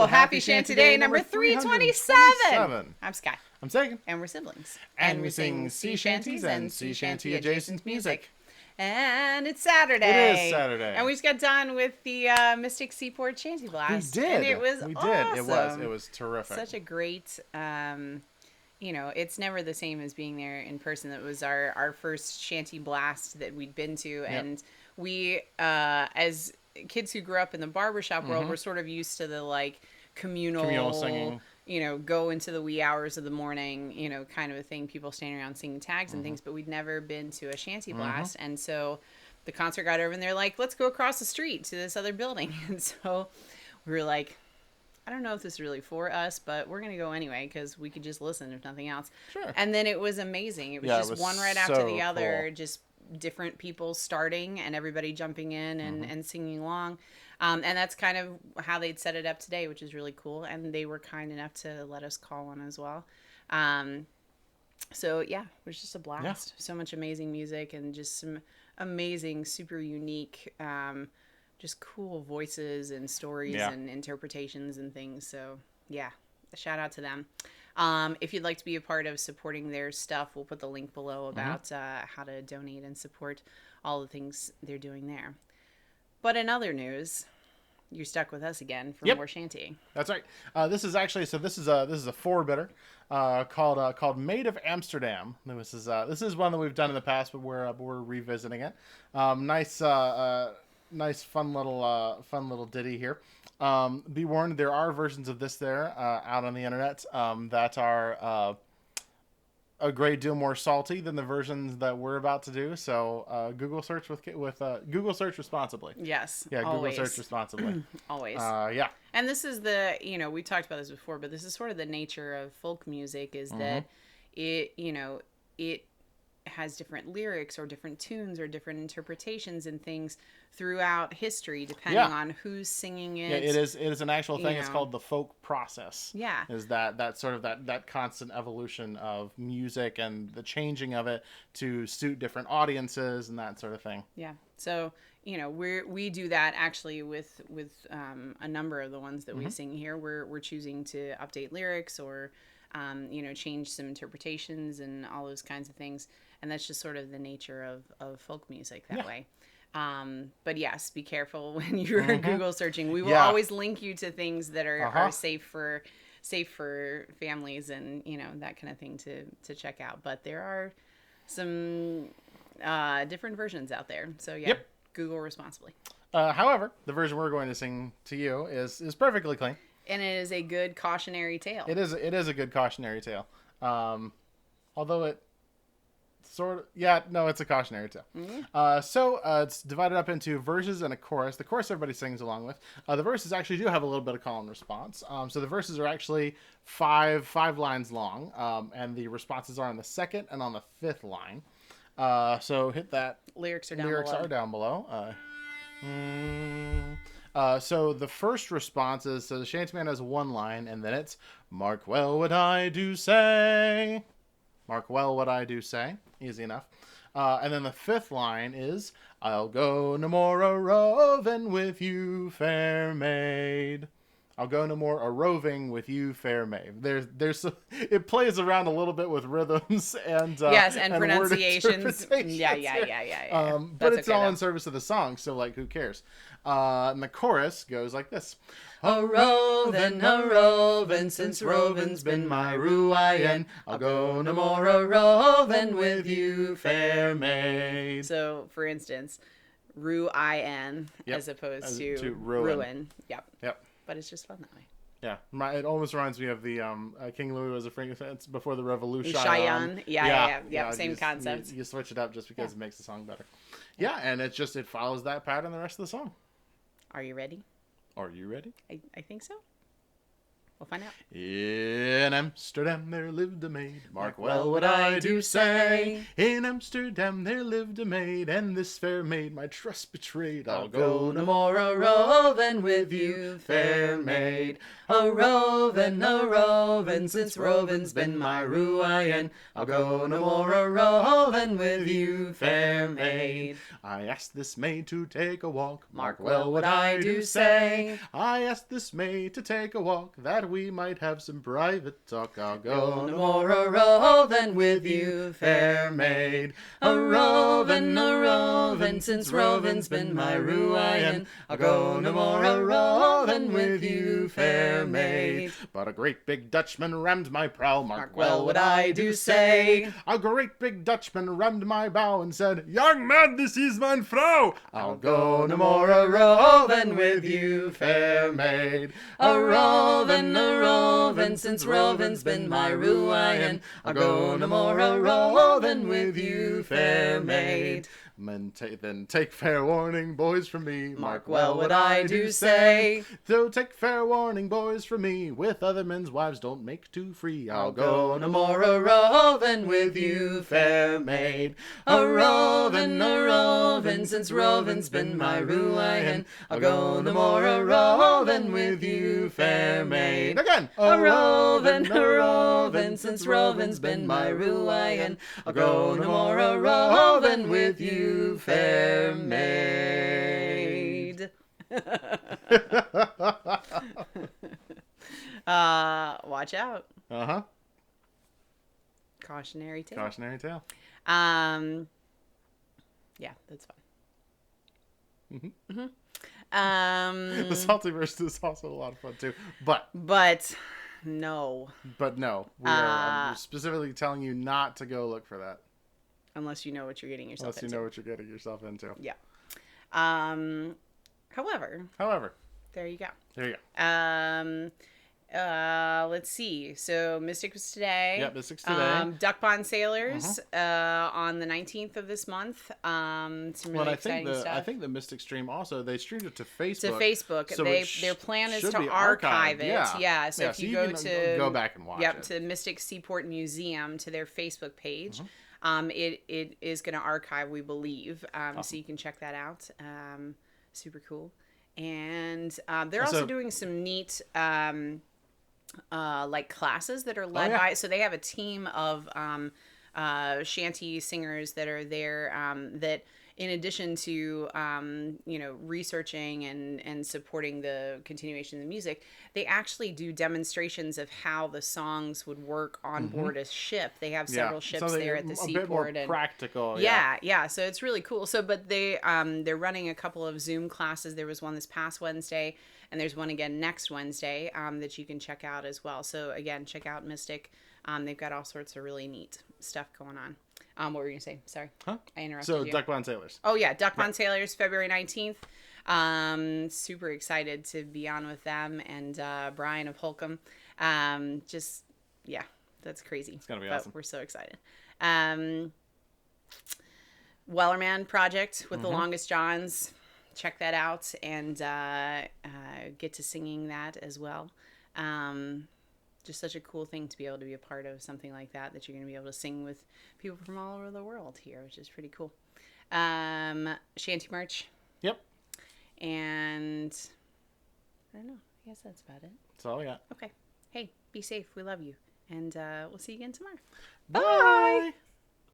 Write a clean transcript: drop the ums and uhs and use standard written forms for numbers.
Happy Shanty-Day number 327. I'm Sky. I'm Sagan. And we're siblings. And we sing sea shanties and sea shanty adjacent music. And it's Saturday. It is Saturday. And we just got done with the Mystic Seaport Shanty Blast. We did. And it was awesome. It was terrific. Such a great, it's never the same as being there in person. It was our first Shanty Blast that we'd been to. Yep. And we, as kids who grew up in the barbershop world, were sort of used to the communal singing. Go into the wee hours of the morning, kind of a thing, people standing around singing tags and things, but we'd never been to a Shanty Blast. And so the concert got over and they're like, let's go across the street to this other building. And so we were like, I don't know if this is really for us, but we're going to go anyway because we could just listen if nothing else. Sure. And then it was amazing. It was just one right after the other, just different people starting and everybody jumping in and singing along. And that's kind of how they'd set it up today, which is really cool. And they were kind enough to let us call one as well. So yeah, it was just a blast. Yeah. So much amazing music and just some amazing, super unique, just cool voices and stories and interpretations and things. So yeah, a shout out to them. If you'd like to be a part of supporting their stuff, we'll put the link below about how to donate and support all the things they're doing there. But in other news, you're stuck with us again for more shanty. That's right. This is a four-bitter called Maid of Amsterdam. This is one that we've done in the past, but we're revisiting it. Nice fun little ditty here. Be warned, there are versions of this out on the internet that are a great deal more salty than the versions that we're about to do. So Google search Google search responsibly. Yes. Yeah. Always. Google search responsibly. Always. Yeah. And this is we talked about this before, but this is sort of the nature of folk music is that it has different lyrics or different tunes or different interpretations and things throughout history, depending on who's singing it. Yeah, it is an actual thing. It's called the folk process. Yeah. Is that sort of that constant evolution of music and the changing of it to suit different audiences and that sort of thing. Yeah. So, we do that actually with a number of the ones that we sing here. We're choosing to update lyrics or change some interpretations and all those kinds of things. And that's just sort of the nature of folk music that way. But yes, be careful when you're Google searching. We will always link you to things that are safe for families and, that kind of thing to check out. But there are some different versions out there. So Google responsibly. However, the version we're going to sing to you is perfectly clean. And it is a good cautionary tale. It is a good cautionary tale. Although it it's a cautionary tale. So it's divided up into verses and a chorus. The chorus everybody sings along with. The verses actually do have a little bit of call and response. So the verses are actually five lines long, and the responses are on the second and on the fifth line. So hit that. Lyrics are down below. So the first response is, so the shantyman has one line, and then it's, "Mark well what I do say." Mark well what I do say. Easy enough. And then the fifth line is, "I'll go no more a-roving with you, fair maid." I'll go no more a-roving with you, fair maid. It plays around a little bit with rhythms and and pronunciations. Yeah. But it's all in service of the song, so who cares? And the chorus goes like this: "A-roving, since roving's been my ruin. I'll go no more a-roving with you, fair maid." So, for instance, ruin as opposed to ruin. Yep. But it's just fun that way. Yeah, it almost reminds me of the King Louis was a Frankincense before the Revolution. Cheyenne. Yeah. Same concept. You switch it up just because it makes the song better. Yeah, and it follows that pattern the rest of the song. Are you ready? Are you ready? I think so. We'll find out. In Amsterdam there lived a maid. Mark well what I do say. In Amsterdam there lived a maid, and this fair maid my trust betrayed. I'll go no more a-roving with you, fair maid. A-roving, since roving's been my ruin. I'll go no more a-roving with you, fair maid. I asked this maid to take a walk. Mark well what I do say. I asked this maid to take a walk, that we might have some private talk. I'll go no more a-roving with you, fair maid. A-roving, since roving's been my ruin. I'll go no more a-roving with you, fair maid. But a great big Dutchman rammed my prow. Mark well what I do say. A great big Dutchman rammed my bow and said, young man, this is my frau. I'll go no more a-roving with you, fair maid. A-roving, since roving's been my ruin. I'll go no more a-roving with you, fair maid. Then take fair warning, boys, from me. Mark well what I do say. So take fair warning, boys, from me. With other men's wives don't make too free. I'll go no more a-roving with you, fair maid. A-roving, since roving's been my ruin. I'll go no more a-roving with you, fair maid. Again. A-roving, since roving's been my ruin. I'll go no more a-roving with you, fair maid. Watch out. Uh-huh. Cautionary tale. Cautionary tale. Yeah, that's fun. Mm-hmm. The salty version is also a lot of fun too. But no. We are specifically telling you not to go look for that. Unless you know what you're getting yourself into. Unless you know what you're getting yourself into. Yeah. However. There you go. Let's see. So Mystic was today. Yep, Mystic's today. Duck Pond Sailors on the 19th of this month. Some really exciting stuff. I think the Mystic stream also, they streamed it to Facebook. So their plan is to archive it. Yeah. So if you go to go back and watch it. to Mystic Seaport Museum, to their Facebook page. It is going to archive, we believe. So you can check that out. Super cool. And they're also doing some neat like classes that are led by, so they have a team of shanty singers that are there that, in addition to researching and supporting the continuation of the music, they actually do demonstrations of how the songs would work on board a ship. They have several ships there at the seaport. A bit more practical. Yeah. So it's really cool. So, but they're running a couple of Zoom classes. There was one this past Wednesday, and there's one again next Wednesday that you can check out as well. So again, check out Mystic. They've got all sorts of really neat stuff going on. What were you going to say? Sorry. Huh? I interrupted you. So, Duck Pond Sailors. Oh, yeah. Duck Pond Sailors, February 19th. Super excited to be on with them and Brian of Holcomb. That's crazy. It's going to be awesome. We're so excited. Wellerman Project with the Longest Johns. Check that out and get to singing that as well. Just such a cool thing to be able to be a part of something like that you're going to be able to sing with people from all over the world here, which is pretty cool. Shanty merch. Yep. And I don't know. I guess that's about it. That's all I got. Okay. Hey, be safe. We love you. And we'll see you again tomorrow. Bye.